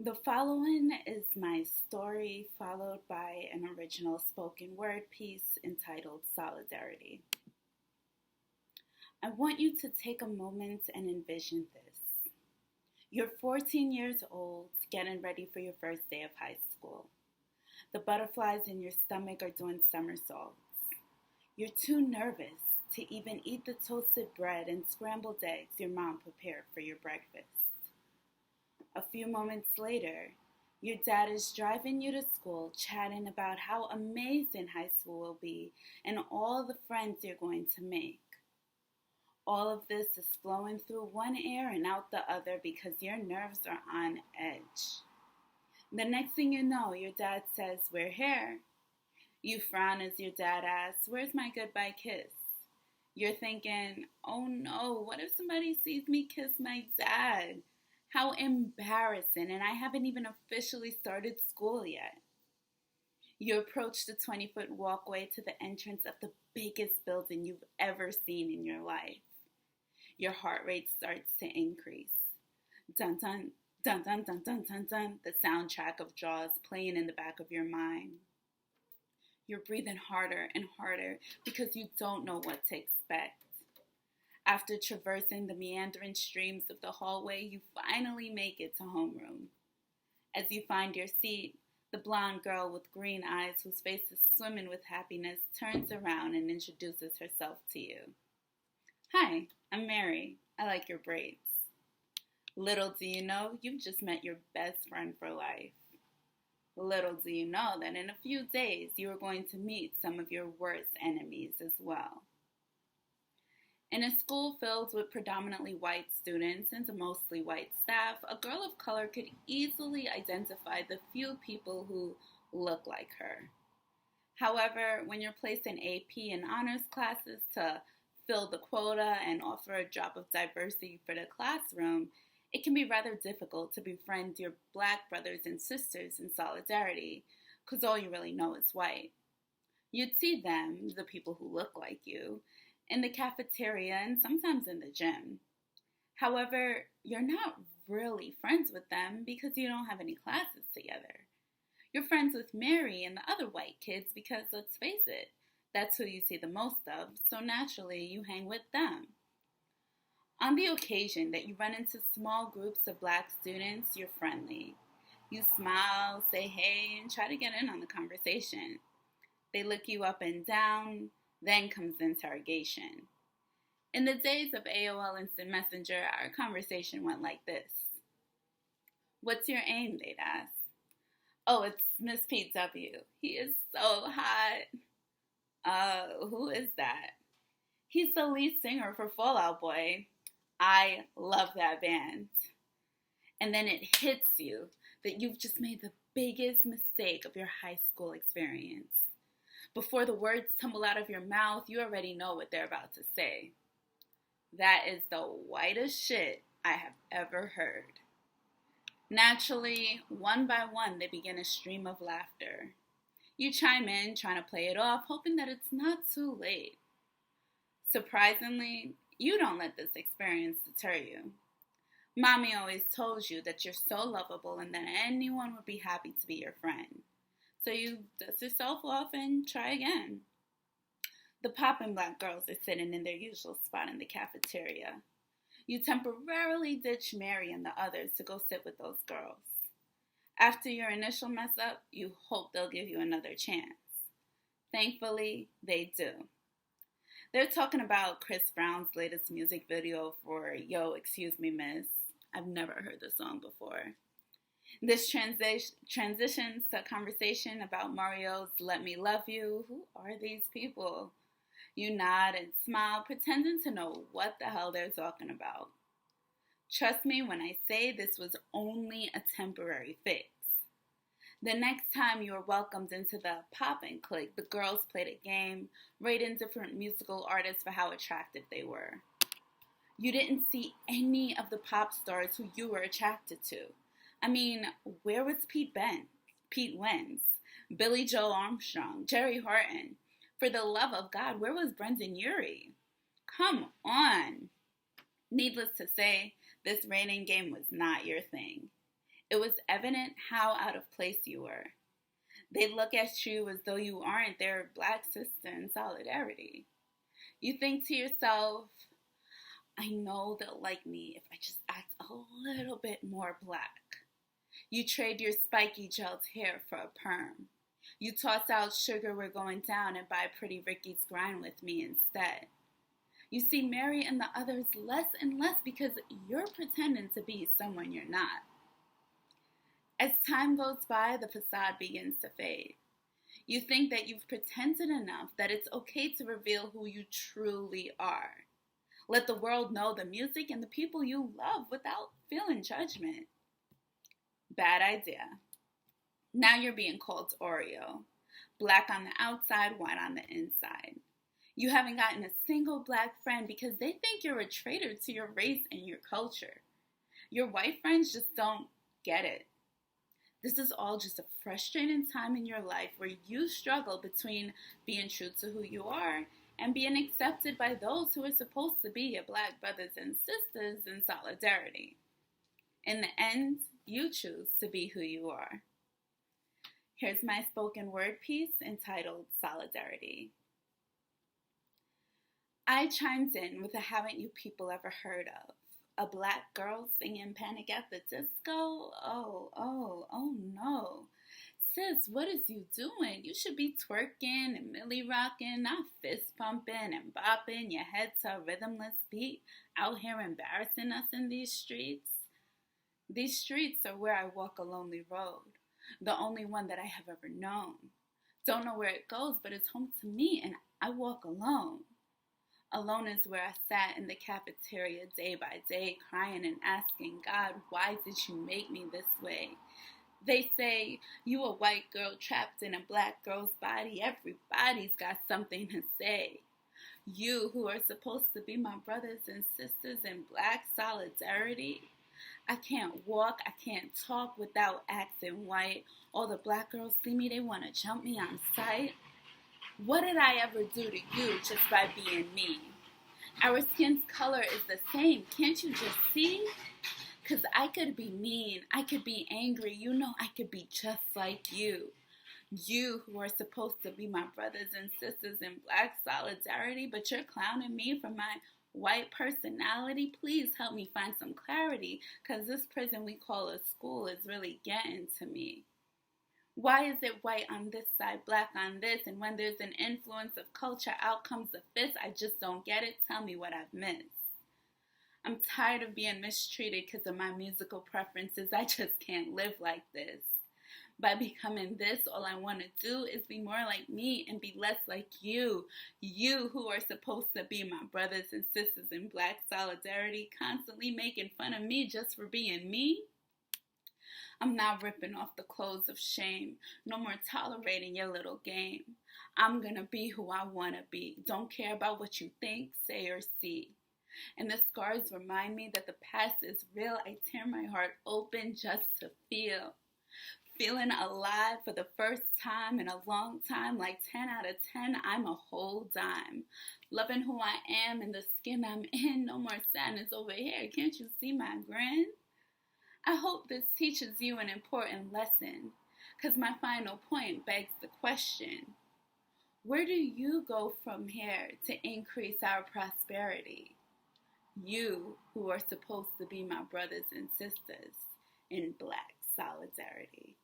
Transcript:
The following is my story, followed by an original spoken word piece entitled Solidarity. I want you to take a moment and envision this. You're 14 years old, getting ready for your first day of high school. The butterflies in your stomach are doing somersaults. You're too nervous to even eat the toasted bread and scrambled eggs your mom prepared for your breakfast. A few moments later, your dad is driving you to school, chatting about how amazing high school will be and all the friends you're going to make. All of this is flowing through one ear and out the other because your nerves are on edge. The next thing you know, your dad says, "We're here." You frown as your dad asks, "Where's my goodbye kiss?" You're thinking, "Oh no, what if somebody sees me kiss my dad? How embarrassing, and I haven't even officially started school yet." You approach the 20-foot walkway to the entrance of the biggest building you've ever seen in your life. Your heart rate starts to increase. Dun dun, dun dun dun dun dun dun, the soundtrack of Jaws playing in the back of your mind. You're breathing harder and harder because you don't know what to expect. After traversing the meandering streams of the hallway, you finally make it to homeroom. As you find your seat, the blonde girl with green eyes whose face is swimming with happiness turns around and introduces herself to you. "Hi, I'm Mary. I like your braids." Little do you know, you've just met your best friend for life. Little do you know that in a few days you are going to meet some of your worst enemies as well. In a school filled with predominantly white students and a mostly white staff, a girl of color could easily identify the few people who look like her. However, when you're placed in AP and honors classes to fill the quota and offer a drop of diversity for the classroom, it can be rather difficult to befriend your black brothers and sisters in solidarity, because all you really know is white. You'd see them, the people who look like you, in the cafeteria and sometimes in the gym. However, you're not really friends with them because you don't have any classes together. You're friends with Mary and the other white kids because, let's face it, that's who you see the most of, so naturally you hang with them. On the occasion that you run into small groups of black students, you're friendly. You smile, say hey, and try to get in on the conversation. They look you up and down. Then comes the interrogation. In the days of AOL Instant Messenger, our conversation went like this. "What's your aim?" they'd ask. "Oh, it's Miss PW. He is so hot." Who is that?" "He's the lead singer for Fall Out Boy. I love that band." And then it hits you that you've just made the biggest mistake of your high school experience. Before the words tumble out of your mouth, you already know what they're about to say. That is the whitest shit I have ever heard. Naturally, one by one, they begin a stream of laughter. You chime in, trying to play it off, hoping that it's not too late. Surprisingly, you don't let this experience deter you. Mommy always told you that you're so lovable and that anyone would be happy to be your friend. So you dust yourself off and try again. The poppin' black girls are sitting in their usual spot in the cafeteria. You temporarily ditch Mary and the others to go sit with those girls. After your initial mess up, you hope they'll give you another chance. Thankfully, they do. They're talking about Chris Brown's latest music video for Yo, Excuse Me Miss. I've never heard the song before. This transitions to a conversation about Mario's Let Me Love You. Who are these people? You nod and smile, pretending to know what the hell they're talking about. Trust me when I say this was only a temporary fix. The next time you were welcomed into the poppin' clique, the girls played a game, rating different musical artists for how attractive they were. You didn't see any of the pop stars who you were attracted to. I mean, where was Pete Wentz, Billy Joe Armstrong, Jerry Horton? For the love of God, where was Brendan Urie? Come on. Needless to say, this rating game was not your thing. It was evident how out of place you were. They look at you as though you aren't their black sister in solidarity. You think to yourself, I know they'll like me if I just act a little bit more black. You trade your spiky gelled hair for a perm. You toss out sugar, we're going down, and buy Pretty Ricky's grind with me instead. You see Mary and the others less and less because you're pretending to be someone you're not. As time goes by, the facade begins to fade. You think that you've pretended enough that it's okay to reveal who you truly are. Let the world know the music and the people you love without feeling judgment. Bad idea. Now you're being called Oreo. Black on the outside, white on the inside. You haven't gotten a single black friend because they think you're a traitor to your race and your culture. Your white friends just don't get it. This is all just a frustrating time in your life where you struggle between being true to who you are and being accepted by those who are supposed to be your black brothers and sisters in solidarity. In the end, you choose to be who you are. Here's my spoken word piece entitled Solidarity. I chimed in with a haven't you people ever heard of? A black girl singing Panic at the Disco? Oh no. Sis, what is you doing? You should be twerking and milli rocking, not fist pumping and bopping your head to a rhythmless beat, out here embarrassing us in these streets. These streets are where I walk a lonely road, the only one that I have ever known. Don't know where it goes, but it's home to me and I walk alone. Alone is where I sat in the cafeteria day by day, crying and asking God, why did you make me this way? They say, you a white girl trapped in a black girl's body. Everybody's got something to say. You who are supposed to be my brothers and sisters in black solidarity. I can't walk, I can't talk without acting white. All the black girls see me, they want to jump me on sight. What did I ever do to you just by being me? Our skin's color is the same, can't you just see? 'Cause I could be mean, I could be angry, you know I could be just like you. You who are supposed to be my brothers and sisters in black solidarity, but you're clowning me for my white personality. Please help me find some clarity, 'cause this prison we call a school is really getting to me. Why is it white on this side, black on this, and when there's an influence of culture, out comes the fist? I just don't get it. Tell me what I've missed. I'm tired of being mistreated because of my musical preferences. I just can't live like this. By becoming this, all I want to do is be more like me and be less like you. You who are supposed to be my brothers and sisters in black solidarity, constantly making fun of me just for being me. I'm not ripping off the clothes of shame. No more tolerating your little game. I'm gonna be who I wanna be. Don't care about what you think, say, or see. And the scars remind me that the past is real. I tear my heart open just to feel. Feeling alive for the first time in a long time, like 10 out of 10, I'm a whole dime. Loving who I am and the skin I'm in, no more sadness over here. Can't you see my grin? I hope this teaches you an important lesson, because my final point begs the question, where do you go from here to increase our prosperity? You who are supposed to be my brothers and sisters in black solidarity.